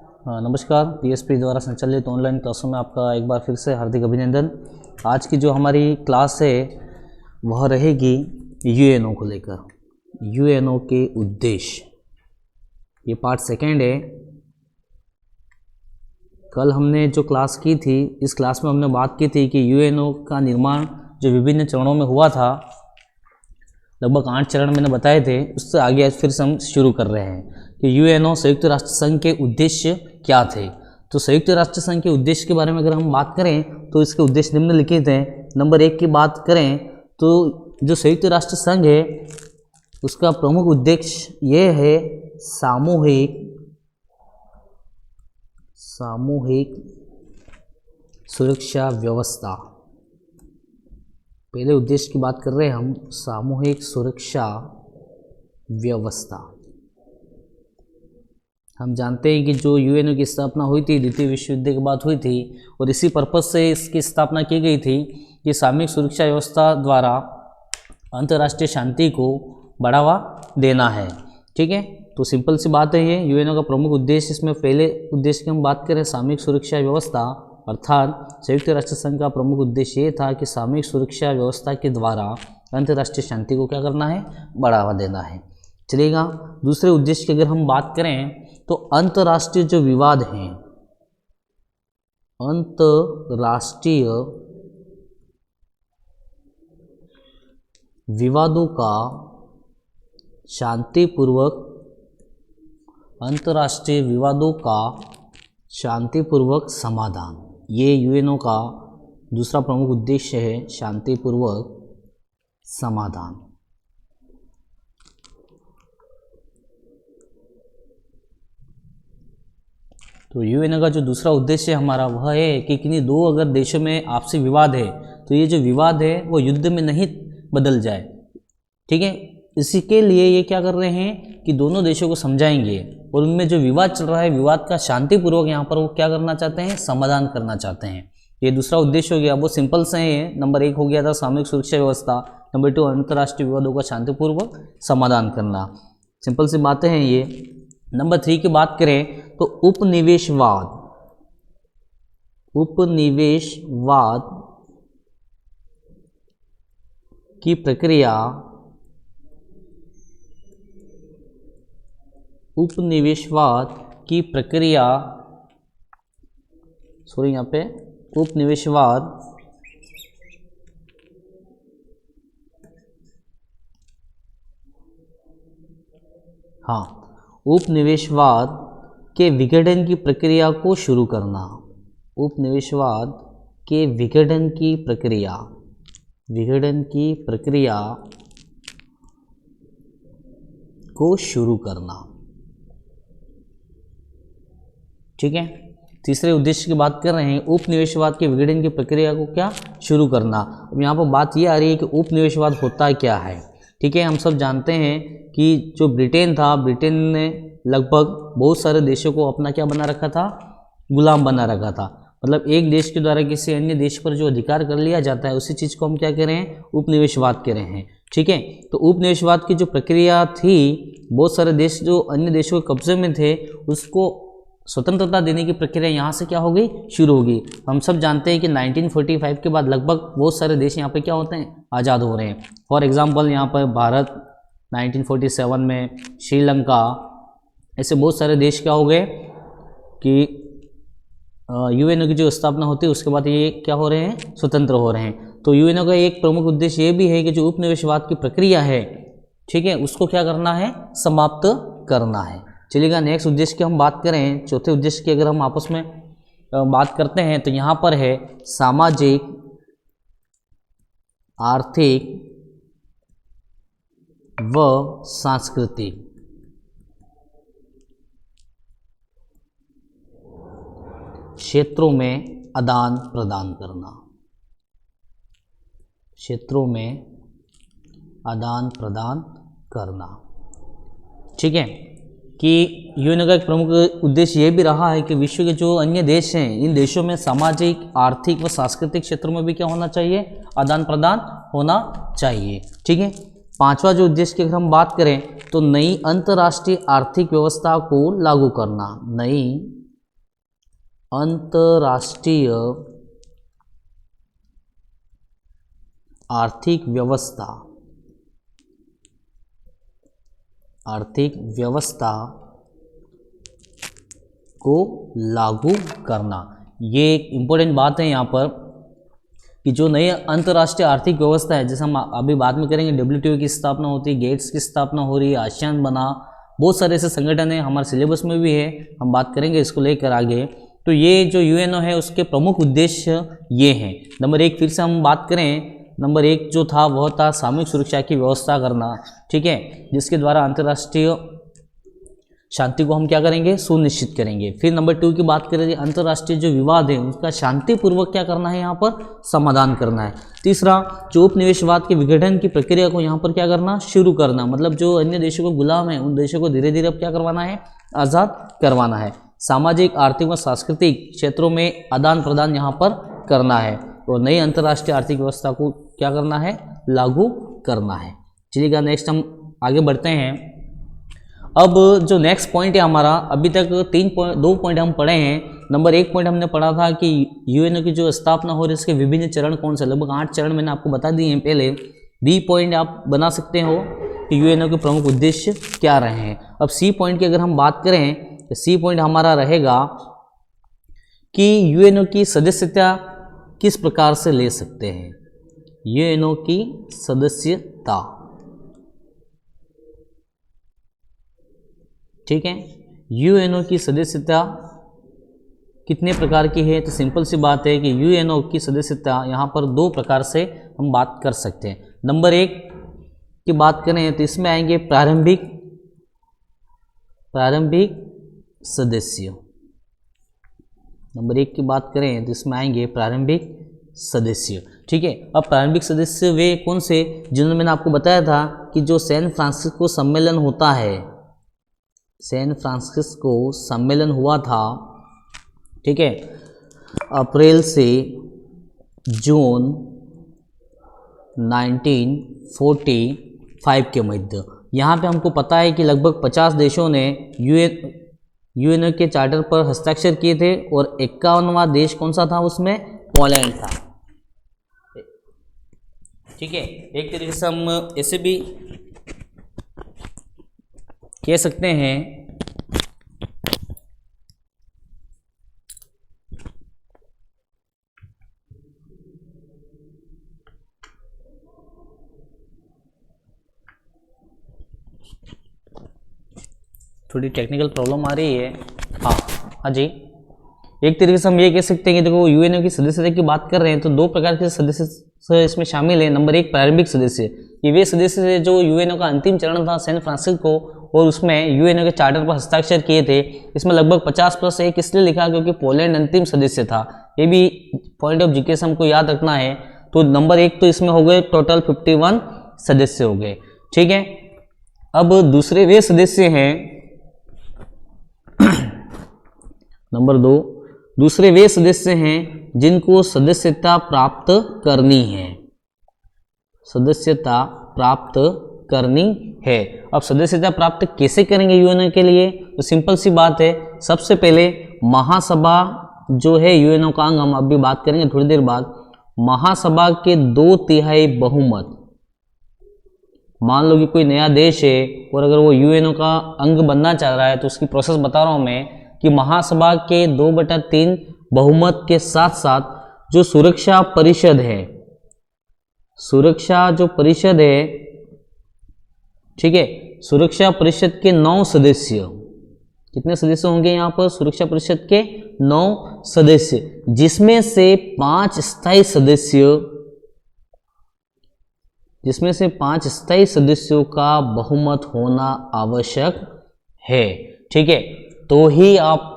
नमस्कार। पीएसपी द्वारा संचालित ऑनलाइन क्लासों में आपका एक बार फिर से हार्दिक अभिनंदन। आज की जो हमारी क्लास है वह रहेगी यूएनओ को लेकर, यूएनओ के उद्देश्य। ये पार्ट सेकेंड है। कल हमने जो क्लास की थी, इस क्लास में हमने बात की थी कि यूएनओ का निर्माण जो विभिन्न चरणों में हुआ था, लगभग 8 चरण मैंने बताए थे। उससे आगे आज फिर से हम शुरू कर रहे हैं कि यूएनओ संयुक्त राष्ट्र संघ के उद्देश्य क्या थे। तो संयुक्त राष्ट्र संघ के उद्देश्य के बारे में अगर हम बात करें तो इसके उद्देश्य निम्नलिखित हैं। नंबर 1 की बात करें तो जो संयुक्त राष्ट्र संघ है उसका प्रमुख उद्देश्य ये है सामूहिक सुरक्षा व्यवस्था। पहले उद्देश्य की बात कर रहे हैं हम, सामूहिक सुरक्षा व्यवस्था। हम जानते हैं कि जो यूएनओ की स्थापना हुई थी द्वितीय विश्व युद्ध के बाद हुई थी, और इसी पर्पज से इसकी स्थापना की गई थी कि सामूहिक सुरक्षा व्यवस्था द्वारा अंतर्राष्ट्रीय शांति को बढ़ावा देना है। ठीक है, तो सिंपल सी बात है ये यूएनओ का प्रमुख उद्देश्य। इसमें पहले उद्देश्य की हम बात करें सामूहिक सुरक्षा व्यवस्था, अर्थात संयुक्त राष्ट्र संघ का प्रमुख उद्देश्य ये था कि सामूहिक सुरक्षा व्यवस्था के द्वारा अंतर्राष्ट्रीय शांति को क्या करना है, बढ़ावा देना है। चलेगा। दूसरे उद्देश्य की अगर हम बात करें तो अंतर्राष्ट्रीय जो विवाद हैं, अंतर्राष्ट्रीय विवादों का शांतिपूर्वक समाधान, ये यूएनओ का दूसरा प्रमुख उद्देश्य है, शांतिपूर्वक समाधान। तो यूएनओ का जो दूसरा उद्देश्य हमारा वह है कि किन्हीं दो अगर देशों में आपसी विवाद है तो ये जो विवाद है वो युद्ध में नहीं बदल जाए। ठीक है, इसी के लिए ये क्या कर रहे हैं कि दोनों देशों को समझाएंगे और उनमें जो विवाद चल रहा है विवाद का शांतिपूर्वक यहाँ पर वो क्या करना चाहते हैं, समाधान करना चाहते हैं। ये दूसरा उद्देश्य हो गया, वो सिंपल से है। नंबर 1 हो गया था सामूहिक सुरक्षा व्यवस्था, नंबर 2 अंतर्राष्ट्रीय विवादों का शांतिपूर्वक समाधान करना। सिंपल सी बातें हैं ये। नंबर 3 की बात करें तो उपनिवेशवाद की प्रक्रिया, उपनिवेशवाद के विघटन की प्रक्रिया को शुरू करना। उपनिवेशवाद के विघटन की प्रक्रिया को शुरू करना। ठीक है, तीसरे उद्देश्य की बात कर रहे हैं, उपनिवेशवाद के विघटन की प्रक्रिया को क्या शुरू करना। अब यहाँ पर बात ये आ रही है कि उपनिवेशवाद होता क्या है। ठीक है, हम सब जानते हैं कि जो ब्रिटेन था, ब्रिटेन ने लगभग बहुत सारे देशों को अपना क्या बना रखा था, गुलाम बना रखा था। मतलब एक देश के द्वारा किसी अन्य देश पर जो अधिकार कर लिया जाता है उसी चीज़ को हम क्या कह रहे हैं, उपनिवेशवाद कह रहे हैं। ठीक है, तो उपनिवेशवाद की जो प्रक्रिया थी, बहुत सारे देश जो अन्य देशों के कब्जे में थे उसको स्वतंत्रता देने की प्रक्रिया यहाँ से क्या हो गई, शुरू होगी। हम सब जानते हैं कि 1945 के बाद लगभग बहुत सारे देश यहाँ पे क्या होते हैं, आज़ाद हो रहे हैं। फॉर एग्जांपल यहाँ पर भारत 1947 में, श्रीलंका, ऐसे बहुत सारे देश क्या हो गए कि यूएनओ की जो स्थापना होती है उसके बाद ये क्या हो रहे हैं, स्वतंत्र हो रहे हैं। तो यूएनओ का एक प्रमुख उद्देश्य ये भी है कि जो उपनिवेशवाद की प्रक्रिया है, ठीक है, उसको क्या करना है, समाप्त करना है। चलिएगा, नेक्स्ट उद्देश्य की हम बात करें, चौथे उद्देश्य की अगर हम आपस में बात करते हैं तो यहाँ पर है सामाजिक, आर्थिक व सांस्कृतिक क्षेत्रों में आदान प्रदान करना। ठीक है, कि यूएनओ का एक प्रमुख उद्देश्य ये भी रहा है कि विश्व के जो अन्य देश हैं, इन देशों में सामाजिक, आर्थिक व सांस्कृतिक क्षेत्रों में भी क्या होना चाहिए, आदान प्रदान होना चाहिए। ठीक है, पांचवा जो उद्देश्य की अगर हम बात करें तो नई अंतर्राष्ट्रीय आर्थिक व्यवस्था को लागू करना। नई अंतर्राष्ट्रीय आर्थिक व्यवस्था को लागू करना। ये एक इम्पोर्टेंट बात है यहाँ पर कि जो नई अंतर्राष्ट्रीय आर्थिक व्यवस्था है, जैसे हम अभी बाद में करेंगे, WTO की स्थापना होती है, गेट्स की स्थापना हो रही है, आसियान बना, बहुत सारे ऐसे संगठन हैं, हमारे सिलेबस में भी है, हम बात करेंगे इसको लेकर आगे। तो ये जो UNO है उसके प्रमुख उद्देश्य ये हैं। नंबर 1 फिर से हम बात करें, नंबर 1 जो था वह था सामूहिक सुरक्षा की व्यवस्था करना, ठीक है, जिसके द्वारा अंतर्राष्ट्रीय शांति को हम क्या करेंगे, सुनिश्चित करेंगे। फिर नंबर 2 की बात करें, अंतर्राष्ट्रीय जो विवाद है उसका शांतिपूर्वक क्या करना है, यहाँ पर समाधान करना है। तीसरा, जो उपनिवेशवाद के विघटन की प्रक्रिया को यहाँ पर क्या करना, शुरू करना, मतलब जो अन्य देशों को गुलाम है उन देशों को धीरे धीरे अब क्या करवाना है, आज़ाद करवाना है। सामाजिक, आर्थिक व सांस्कृतिक क्षेत्रों में आदान प्रदान यहाँ पर करना है और नई अंतर्राष्ट्रीय आर्थिक व्यवस्था को क्या करना है, लागू करना है। चलिएगा नेक्स्ट हम आगे बढ़ते हैं। अब जो नेक्स्ट पॉइंट है हमारा, अभी तक 2 पॉइंट हम पढ़े हैं। नंबर 1 पॉइंट हमने पढ़ा था कि UNO की जो स्थापना हो रही है इसके विभिन्न चरण कौन से, लगभग 8 चरण मैंने आपको बता दिए हैं पहले। B पॉइंट आप बना सकते हो कि UNO के प्रमुख उद्देश्य क्या रहे हैं। अब C पॉइंट की अगर हम बात करें तो C पॉइंट हमारा रहेगा कि UNO की सदस्यता किस प्रकार से ले सकते हैं, UNO की सदस्यता, ठीक है। UNO की सदस्यता कितने प्रकार की है, तो सिंपल सी बात है कि UNO की सदस्यता यहाँ पर 2 प्रकार से हम बात कर सकते हैं। नंबर 1 की बात करें तो इसमें आएंगे प्रारंभिक सदस्य। नंबर 1 की बात करें तो इसमें आएंगे प्रारंभिक सदस्य, ठीक है। अब प्रारंभिक सदस्य वे कौन से, जिन्होंने मैंने आपको बताया था कि जो सैन फ्रांसिस्को सम्मेलन होता है, सैन फ्रांसिस्को सम्मेलन हुआ था, ठीक है, अप्रैल से जून 1945 के मध्य। यहाँ पे हमको पता है कि लगभग 50 देशों ने UNO के चार्टर पर हस्ताक्षर किए थे और 51वां देश कौन सा था, उसमें पोलैंड था, ठीक है। एक तरीके से हम ऐसे भी कह सकते हैं थोड़ी टेक्निकल प्रॉब्लम आ रही है, हाँ जी। एक तरीके से हम ये कह सकते हैं कि देखो UNO की सदस्यता की बात कर रहे हैं तो 2 प्रकार के सदस्य इसमें शामिल है। नंबर 1 प्रारंभिक सदस्य, ये वे सदस्य थे जो UNO का अंतिम चरण था सैन फ्रांसिस्को और उसमें UNO के चार्टर पर हस्ताक्षर किए थे। इसमें लगभग 50+1 इसलिए लिखा क्योंकि पोलैंड अंतिम सदस्य था, ये भी पॉइंट ऑफ जीके से हमको याद रखना है। तो नंबर 1 तो इसमें हो गए टोटल 51 सदस्य हो गए, ठीक है। अब दूसरे वे सदस्य हैं नंबर 2, दूसरे वे सदस्य हैं जिनको सदस्यता प्राप्त करनी है, सदस्यता प्राप्त करनी है। अब सदस्यता प्राप्त कैसे करेंगे UNO के लिए, तो सिंपल सी बात है, सबसे पहले महासभा जो है UNO का अंग, हम अभी बात करेंगे थोड़ी देर बाद, महासभा के 2/3 बहुमत, मान लो कि कोई नया देश है और अगर वो UNO का अंग बनना चाह रहा है तो उसकी प्रोसेस बता रहा हूं मैं कि महासभा के 2/3 बहुमत के साथ साथ जो सुरक्षा परिषद है, सुरक्षा जो परिषद है, ठीक है, सुरक्षा परिषद के 9 सदस्य, कितने सदस्य होंगे यहाँ पर, सुरक्षा परिषद के 9 सदस्य, जिसमें से 5 स्थायी सदस्य, जिसमें से 5 स्थायी सदस्यों का बहुमत होना आवश्यक है, ठीक है। तो ही आप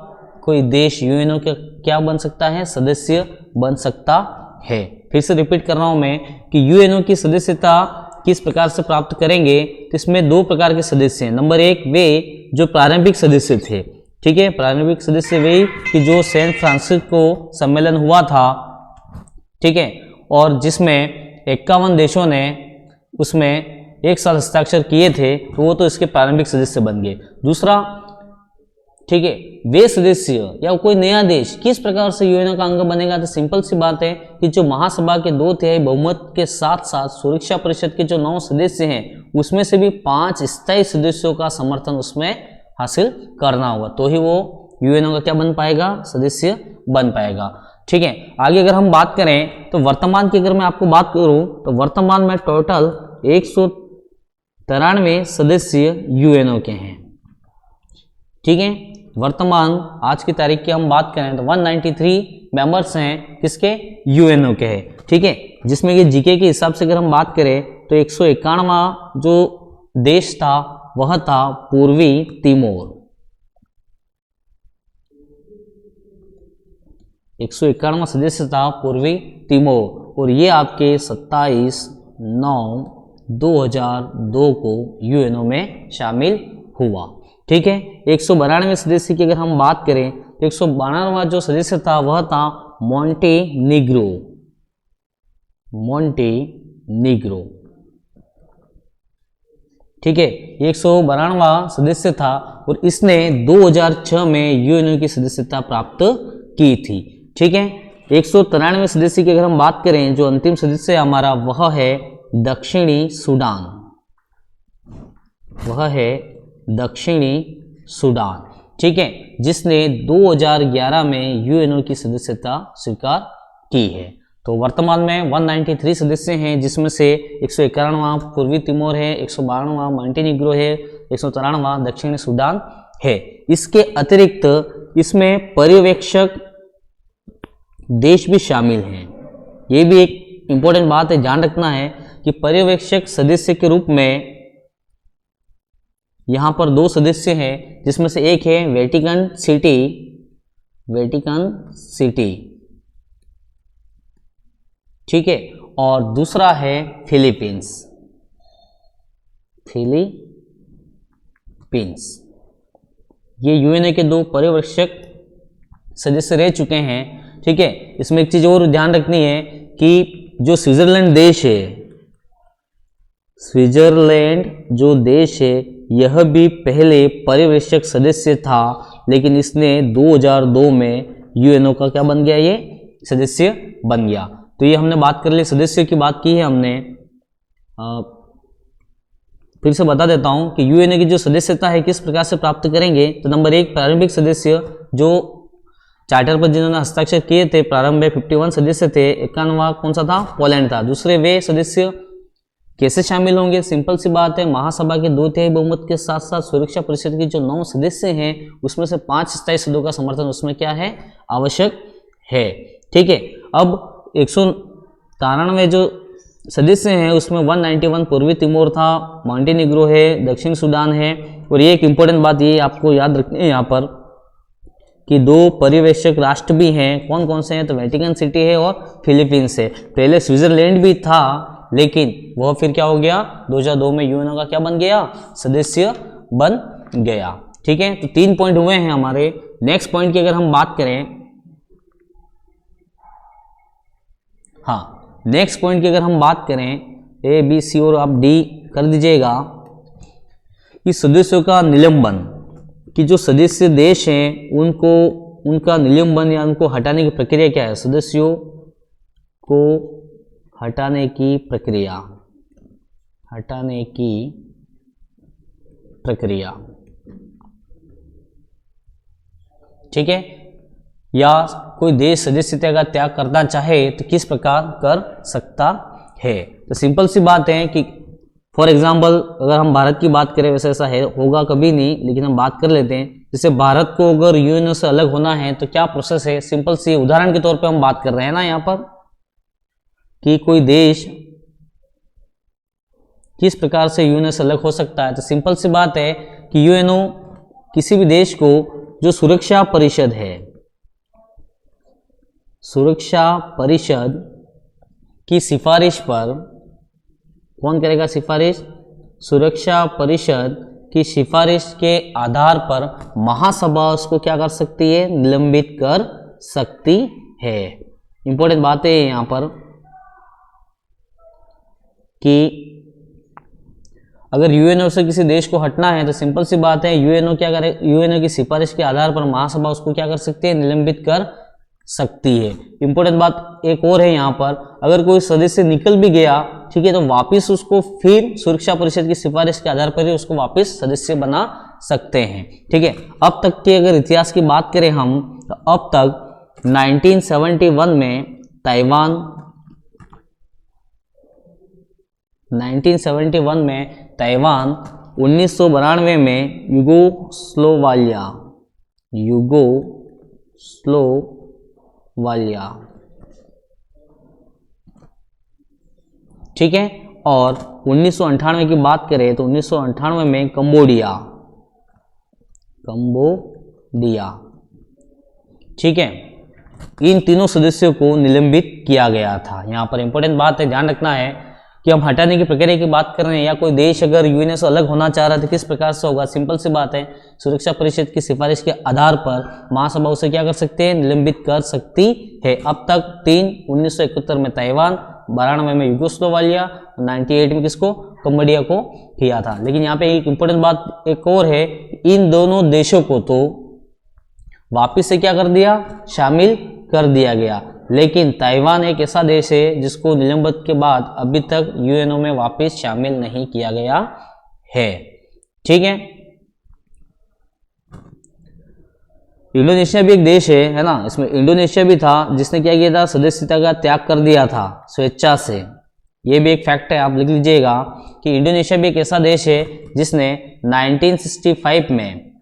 कोई देश UNO का क्या बन सकता है, सदस्य बन सकता है। फिर से रिपीट कर रहा हूं मैं कि UNO की सदस्यता किस प्रकार से प्राप्त करेंगे, तो इसमें 2 प्रकार के सदस्य हैं। नंबर 1 वे जो प्रारंभिक सदस्य थे, ठीक है, प्रारंभिक सदस्य वे कि जो सैन फ्रांसिस्को सम्मेलन हुआ था, ठीक है, और जिसमें 51 देशों ने उसमें एक साथ हस्ताक्षर किए थे, तो वो तो इसके प्रारंभिक सदस्य बन गए। दूसरा ठीक है, वे सदस्य या कोई नया देश किस प्रकार से यूएनओ का अंग बनेगा? तो सिंपल सी बात है कि जो महासभा के 2/3 बहुमत के साथ साथ सुरक्षा परिषद के जो 9 सदस्य हैं उसमें से भी 5 स्थायी सदस्यों का समर्थन उसमें हासिल करना होगा, तो ही वो यूएनओ का क्या बन पाएगा? सदस्य बन पाएगा। ठीक है, आगे अगर हम बात करें तो वर्तमान की अगर मैं आपको बात करूं तो वर्तमान में टोटल 193 सदस्य यूएनओ के हैं। ठीक है, वर्तमान आज की तारीख की हम बात करें तो 193 मेंबर्स हैं किसके? यूएनओ के हैं। ठीक है, जिसमें कि जीके के हिसाब से अगर हम बात करें तो 151वां जो देश था वह था पूर्वी तिमोर। 151वां सदस्य था पूर्वी तिमोर और ये आपके 27/9/2002 को यूएनओ में शामिल हुआ। ठीक है, 192वें सदस्य की अगर हम बात करें तो 192वां जो सदस्य था वह था मोंटेनीग्रो। मोंटेनीग्रो, ठीक है, 192वां सदस्य था और इसने 2006 में यूएनओ की सदस्यता प्राप्त की थी। ठीक है, 193वें सदस्य की अगर हम बात करें जो अंतिम सदस्य है हमारा वह है दक्षिणी सूडान। वह है दक्षिणी सूडान। ठीक है, जिसने 2011 में यूएनओ की सदस्यता स्वीकार की है। तो वर्तमान में 193 सदस्य हैं जिसमें से 191वां पूर्वी तिमोर है, 192वां मोंटेनीग्रो है, 193वां दक्षिणी सूडान है। इसके अतिरिक्त इसमें पर्यवेक्षक देश भी शामिल हैं। ये भी एक इंपॉर्टेंट बात है, ध्यान रखना है कि पर्यवेक्षक सदस्य के रूप में यहां पर 2 सदस्य हैं जिसमें से एक है वेटिकन सिटी। वेटिकन सिटी, ठीक है, और दूसरा है फिलीपींस। फिलीपींस, ये यूएनओ के 2 पर्यवेक्षक सदस्य रह चुके हैं। ठीक है, इसमें एक चीज और ध्यान रखनी है कि जो स्विट्जरलैंड देश है, स्विट्जरलैंड जो देश है यह भी पहले पर्यवेक्षक सदस्य था, लेकिन इसने 2002 में यूएनओ का क्या बन गया? ये सदस्य बन गया। तो ये हमने बात कर ली, सदस्य की बात की है हमने। फिर से बता देता हूं कि यूएनओ की जो सदस्यता है किस प्रकार से प्राप्त करेंगे। तो नंबर 1 प्रारंभिक सदस्य जो चार्टर पर जिन्होंने हस्ताक्षर किए थे प्रारंभ में 51 सदस्य थे। 51वां कौन सा था? पोलैंड था। दूसरे वे सदस्य कैसे शामिल होंगे? सिंपल सी बात है, महासभा के 2/3 बहुमत के साथ साथ सुरक्षा परिषद के जो 9 सदस्य हैं उसमें से 5 स्थायी सदस्यों का समर्थन उसमें क्या है? आवश्यक है। ठीक है, अब 193 जो सदस्य हैं उसमें 191 पूर्वी तिमोर था, मोंटेनीग्रो है, दक्षिण सूडान है। और ये एक इंपॉर्टेंट बात ये आपको याद रखनी है यहाँ पर कि 2 पर्यवेक्षक राष्ट्र भी हैं। कौन कौन से हैं? तो वेटिकन सिटी है और फिलीपींस है। पहले स्विट्जरलैंड भी था लेकिन वह फिर क्या हो गया? 2002 में यूएनओ का क्या बन गया? सदस्य बन गया। ठीक है, तो 3 पॉइंट हुए हैं हमारे। नेक्स्ट पॉइंट की अगर हम बात करें, हाँ, नेक्स्ट पॉइंट की अगर हम बात करें ए बी सी और आप डी कर दीजिएगा कि सदस्यों का निलंबन, कि जो सदस्य देश हैं उनको उनका निलंबन या उनको हटाने की प्रक्रिया क्या है? सदस्यों को हटाने की प्रक्रिया, हटाने की प्रक्रिया, ठीक है, या कोई देश सदस्यता का त्याग करना चाहे तो किस प्रकार कर सकता है? तो सिंपल सी बात है कि फॉर एग्जाम्पल अगर हम भारत की बात करें, वैसे ऐसा है होगा कभी नहीं, लेकिन हम बात कर लेते हैं। जैसे भारत को अगर यूएनओ से अलग होना है तो क्या प्रोसेस है? सिंपल सी उदाहरण के तौर पे हम बात कर रहे हैं ना यहाँ पर कि कोई देश किस प्रकार से यूएनओ से अलग हो सकता है। तो सिंपल सी बात है कि यूएनओ किसी भी देश को जो सुरक्षा परिषद है, सुरक्षा परिषद की सिफारिश पर, कौन करेगा सिफारिश? सुरक्षा परिषद की सिफारिश के आधार पर महासभा उसको क्या कर सकती है? निलंबित कर सकती है। इंपॉर्टेंट बात है यहाँ पर कि अगर यूएनओ से किसी देश को हटना है तो सिंपल सी बात है, यूएनओ क्या करे, यूएनओ की सिफारिश के आधार पर महासभा उसको क्या कर सकती है, निलंबित कर सकती है। इंपॉर्टेंट बात एक और है यहाँ पर, अगर कोई सदस्य निकल भी गया, ठीक है, तो वापस उसको फिर सुरक्षा परिषद की सिफारिश के आधार पर ही उसको वापस सदस्य बना सकते हैं। ठीक है, अब तक के अगर इतिहास की बात करें हम, तो अब तक 1971 में ताइवान, 1971 में ताइवान, 1992 में यूगोस्लोवालिया, ठीक है, और 1998 की बात करें तो 1998 में कंबोडिया, ठीक है, इन तीनों सदस्यों को निलंबित किया गया था। यहाँ पर इंपॉर्टेंट बात है, ध्यान रखना है कि हम हटाने की प्रक्रिया की बात कर रहे हैं, या कोई देश अगर यूएनओ से अलग होना चाह रहा है तो किस प्रकार से होगा। सिंपल सी बात है, सुरक्षा परिषद की सिफारिश के आधार पर महासभा उसे क्या कर सकते हैं, निलंबित कर सकती है। अब तक 3, 1971 में ताइवान, 92 में यूगोस्लोवालिया, 98 में किसको, कंबोडिया को किया था। लेकिन यहाँ पे एक इंपॉर्टेंट बात एक और है, इन दोनों देशों को तो वापिस से क्या कर दिया, शामिल कर दिया गया, लेकिन ताइवान एक ऐसा देश है जिसको निलंबित के बाद अभी तक यूएनओ में वापस शामिल नहीं किया गया है। ठीक है, इंडोनेशिया भी एक देश है ना, इसमें इंडोनेशिया भी था जिसने क्या किया था, सदस्यता का त्याग कर दिया था स्वेच्छा से। ये भी एक फैक्ट है, आप लिख लीजिएगा कि इंडोनेशिया भी एक ऐसा देश है जिसने 1965 में,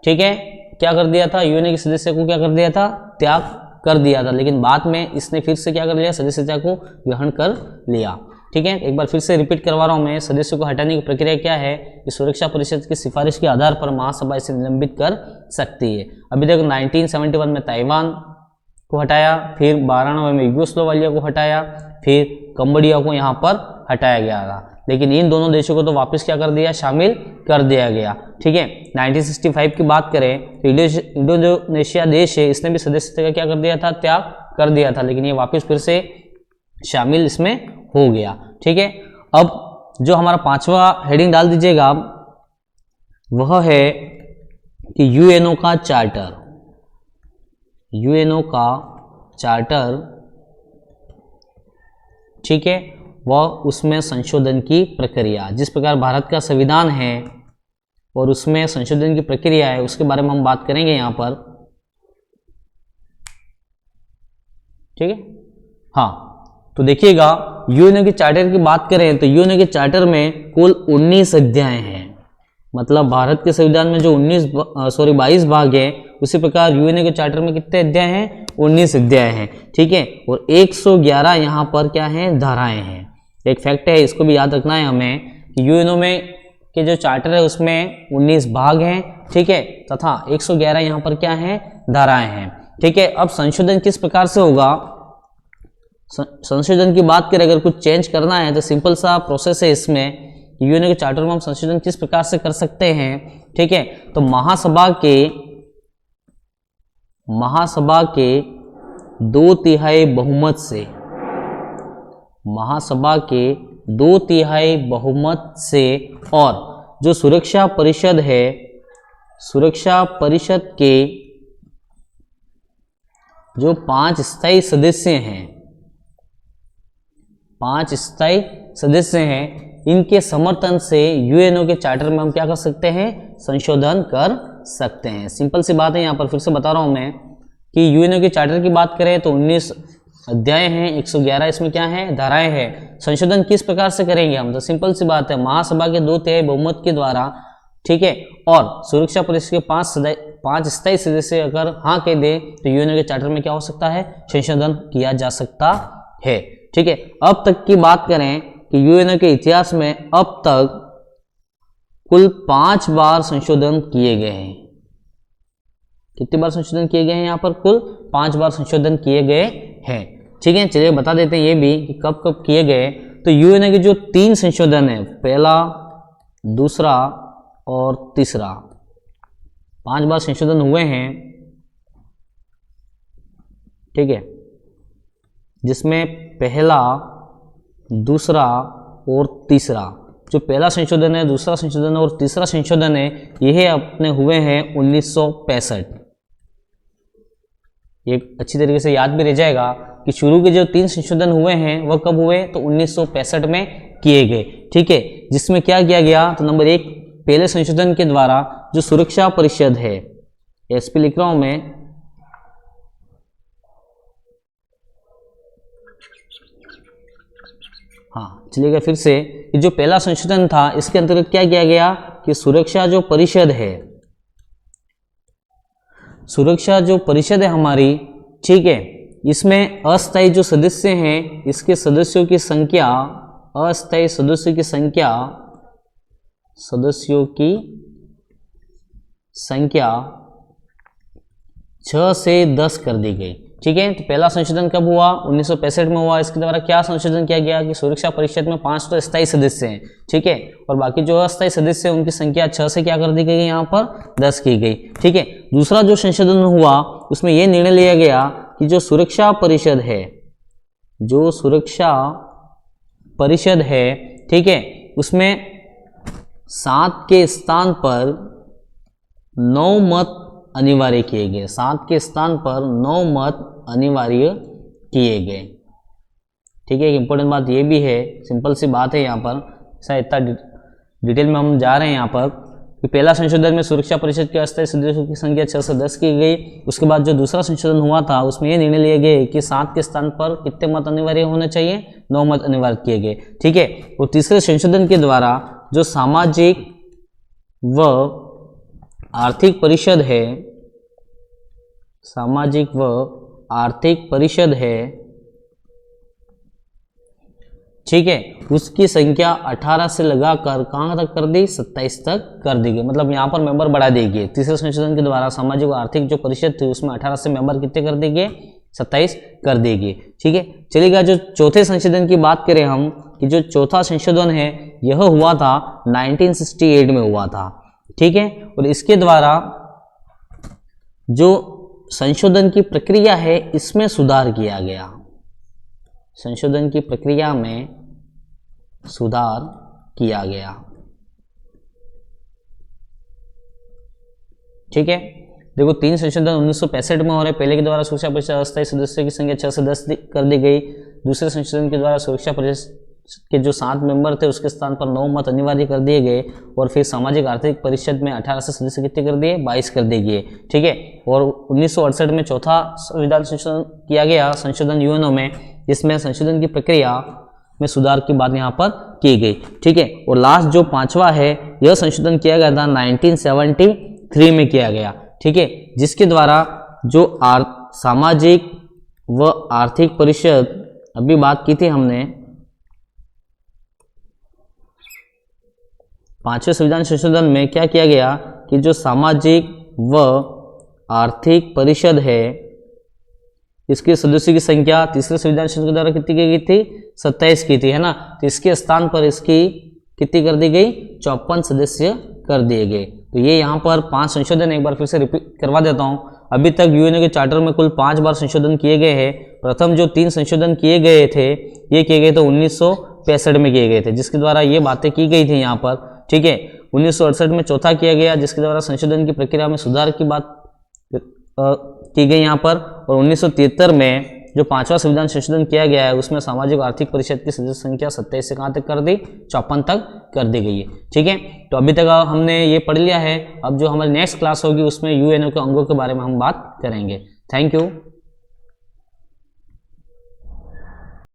ठीक है, क्या कर दिया था, यूएनओ के सदस्य को क्या कर दिया था, त्याग कर दिया था, लेकिन बाद में इसने फिर से क्या कर लिया, सदस्यता को ग्रहण कर लिया। ठीक है, एक बार फिर से रिपीट करवा रहा हूं मैं, सदस्यों को हटाने की प्रक्रिया क्या है कि सुरक्षा परिषद की सिफारिश के आधार पर महासभा इसे निलंबित कर सकती है। अभी तक 1971 में ताइवान को हटाया, फिर 92 में यूगोस्लोवालिया को हटाया, फिर कंबोडिया को यहाँ पर हटाया गया था, लेकिन इन दोनों देशों को तो वापस क्या कर दिया, शामिल कर दिया गया। ठीक है, 1965 की बात करें तो इंडोनेशिया देश है, इसने भी सदस्यता का क्या कर दिया था, त्याग कर दिया था, लेकिन ये वापस फिर से शामिल इसमें हो गया। ठीक है, अब जो हमारा 5वां हेडिंग डाल दीजिएगा वह है कि यूएनओ का चार्टर, यूएनओ का चार्टर, ठीक है, वह उसमें संशोधन की प्रक्रिया, जिस प्रकार भारत का संविधान है और उसमें संशोधन की प्रक्रिया है, उसके बारे में हम बात करेंगे यहाँ पर। ठीक है, हाँ, तो देखिएगा यूएनओ के चार्टर की बात करें तो यूएनओ के चार्टर में कुल 19 अध्याय हैं, मतलब भारत के संविधान में जो 22 भाग है, उसी प्रकार यूएनओ के चार्टर में कितने अध्याय हैं, 19 अध्याय हैं। ठीक है, और 111 यहाँ पर क्या है, धाराएं हैं। एक फैक्ट है, इसको भी याद रखना है हमें कि यूएनओ में के जो चार्टर है उसमें 19 भाग हैं, ठीक है, तथा 111 यहाँ पर क्या है, धाराएं हैं। ठीक है, अब संशोधन किस प्रकार से होगा, संशोधन की बात करें, अगर कुछ चेंज करना है तो सिंपल सा प्रोसेस है इसमें, यूएनओ के चार्टर में हम संशोधन किस प्रकार से कर सकते हैं। ठीक है, तो महासभा के 2/3 बहुमत से, महासभा के 2/3 बहुमत से, और जो सुरक्षा परिषद है, सुरक्षा परिषद के जो 5 स्थायी सदस्य हैं, 5 स्थायी सदस्य हैं, इनके समर्थन से यूएनओ के चार्टर में हम क्या कर सकते हैं, संशोधन कर सकते हैं। सिंपल सी बात है, यहाँ पर फिर से बता रहा हूं मैं कि यूएनओ के चार्टर की बात करें तो 19 अध्याय हैं, 111 इसमें क्या है, धाराएं हैं। संशोधन किस प्रकार से करेंगे हम, तो सिंपल सी बात है, महासभा के 2/3 बहुमत के द्वारा, ठीक है, और सुरक्षा परिषद के 5 स्थायी सदस्य अगर हाँ कह दे तो यूएनओ के चार्टर में क्या हो सकता है, संशोधन किया जा सकता है। ठीक है, अब तक की बात करें कि यूएनओ के इतिहास में अब तक कुल 5 बार संशोधन किए गए हैं। कितनी बार संशोधन किए गए हैं, यहाँ पर कुल 5 बार संशोधन किए गए हैं। ठीक है, चलिए बता देते हैं ये भी कि कब कब किए गए। तो यूएनओ के जो 3 संशोधन है, पहला, दूसरा और तीसरा, 5 बार संशोधन हुए हैं। ठीक है, जिसमें पहला, दूसरा और तीसरा जो पहला संशोधन है, दूसरा संशोधन और तीसरा संशोधन है, यह अपने हुए हैं 1965। ये अच्छी तरीके से याद भी रह जाएगा कि शुरू के जो 3 संशोधन हुए हैं वह कब हुए, तो 1965 में किए गए। ठीक है, जिसमें क्या किया गया, तो नंबर 1, पहले संशोधन के द्वारा जो सुरक्षा परिषद है, एसपी लिख रहा हूं मैं, हाँ चलिएगा फिर से, कि जो पहला संशोधन था इसके अंतर्गत क्या किया गया कि सुरक्षा जो परिषद है, सुरक्षा जो परिषद है हमारी, ठीक है, इसमें अस्थायी जो सदस्य हैं, इसके सदस्यों की संख्या, अस्थायी सदस्यों की संख्या, सदस्यों की संख्या 6 से 10 कर दी गई। ठीक है, तो पहला संशोधन कब हुआ, 1965 में हुआ। इसके द्वारा क्या संशोधन किया गया कि सुरक्षा परिषद में 5 तो स्थायी सदस्य हैं, ठीक है, और बाकी जो अस्थायी सदस्य हैं उनकी संख्या 6 से क्या कर दी गई, यहाँ पर 10 की गई। ठीक है, दूसरा जो संशोधन हुआ उसमें यह निर्णय लिया गया कि जो सुरक्षा परिषद है, जो सुरक्षा परिषद है, ठीक है, उसमें 7 के स्थान पर 9 मत अनिवार्य किए गए, 7 के स्थान पर 9 मत अनिवार्य किए गए। ठीक है, एक इंपॉर्टेंट बात ये भी है, सिंपल सी बात है यहाँ पर, शायद इतना डिटेल में हम जा रहे हैं यहाँ पर, कि पहला संशोधन में सुरक्षा परिषद के अस्थायी सदस्यों की संख्या 6 से 10 की गई। उसके बाद जो दूसरा संशोधन हुआ था उसमें यह निर्णय लिए गए कि 7 के स्थान पर कितने मत अनिवार्य होने चाहिए, 9 मत अनिवार्य किए गए। ठीक है, और तीसरे संशोधन के द्वारा जो सामाजिक व आर्थिक परिषद है, सामाजिक व आर्थिक परिषद है, ठीक है, उसकी संख्या 18 से लगाकर कहां तक कर दी, 27 तक कर दी गई। मतलब यहां पर मेंबर बढ़ा दी गए। तीसरे संशोधन के द्वारा सामाजिक व आर्थिक जो परिषद थी उसमें 18 से मेंबर कितने कर दिए, 27 कर दिए गए। ठीक है, चलिएगा जो चौथे संशोधन की बात करें हम, कि जो चौथा संशोधन है यह हुआ था 1968 में हुआ था। ठीक है, और इसके द्वारा जो संशोधन की प्रक्रिया है इसमें सुधार किया गया, संशोधन की प्रक्रिया में सुधार किया गया। ठीक है, देखो 3 संशोधन 1965 में हो रहे। पहले के द्वारा सुरक्षा परिषद अस्थायी सदस्यों की संख्या 6 से 10 कर दी गई। दूसरे संशोधन के द्वारा सुरक्षा परिषद के जो 7 मेंबर थे उसके स्थान पर 9 मत अनिवार्य कर दिए गए। और फिर सामाजिक आर्थिक परिषद में 18 से सदस्य कितने कर दिए, 22 कर दिए गए। ठीक है, और 1968 में चौथा संविधान संशोधन किया गया, संशोधन यूएनओ में, जिसमें संशोधन की प्रक्रिया में सुधार की बात यहाँ पर की गई। ठीक है, और लास्ट जो 5वां है यह संशोधन किया गया था 1973 में किया गया। ठीक है, जिसके द्वारा जो सामाजिक व आर्थिक परिषद अभी बात की थी हमने, 5वें संविधान संशोधन में क्या किया गया कि जो सामाजिक व आर्थिक परिषद है इसके सदस्यों की संख्या तीसरे संविधान संशोधन के द्वारा कितनी की गई थी, 27 की थी, है ना। तो इसके स्थान पर इसकी कितनी कर दी गई, 54 सदस्य कर दिए गए। तो ये यहाँ पर 5 संशोधन, एक बार फिर से रिपीट करवा देता हूँ। अभी तक यूएनओ के चार्टर में कुल 5 बार संशोधन किए गए हैं। प्रथम जो 3 संशोधन किए गए थे ये किए गए थे 1965 में किए गए थे, जिसके द्वारा ये बातें की गई थी यहाँ पर। ठीक है, 1968 में चौथा किया गया जिसके द्वारा संशोधन की प्रक्रिया में सुधार की बात की गई यहाँ पर। और 1973 में जो 5वां संविधान संशोधन किया गया है उसमें सामाजिक आर्थिक परिषद की सदस्य संख्या 27 से कहाँ तक कर दी, 54 तक कर दी गई है। ठीक है, तो अभी तक हमने ये पढ़ लिया है। अब जो हमारी नेक्स्ट क्लास होगी उसमें यूएनओ के अंगों के बारे में हम बात करेंगे। Thank you.